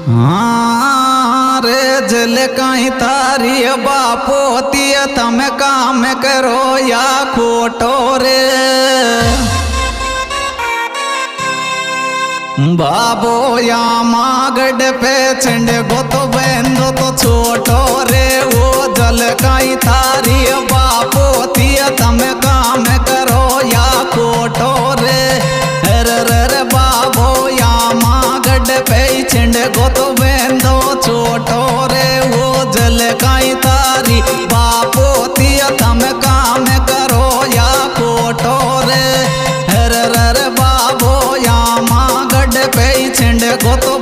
हाँ रे जल कहीं तारी बापो तिय तम काम करो या खोटो रे बाबो या मागड पे छिंड गो तो बेंदो तो छोटो रे वो जल कहीं तारी बापो तिय तम काम करो या खोटो रे रे बाबो या मागड पे छिंड गो तो बेंदो छोटो रे वो जल कहीं तारी बापो तिय तम काम करो या खोटो रे रे बाबो या मागड पे छिंड गो तो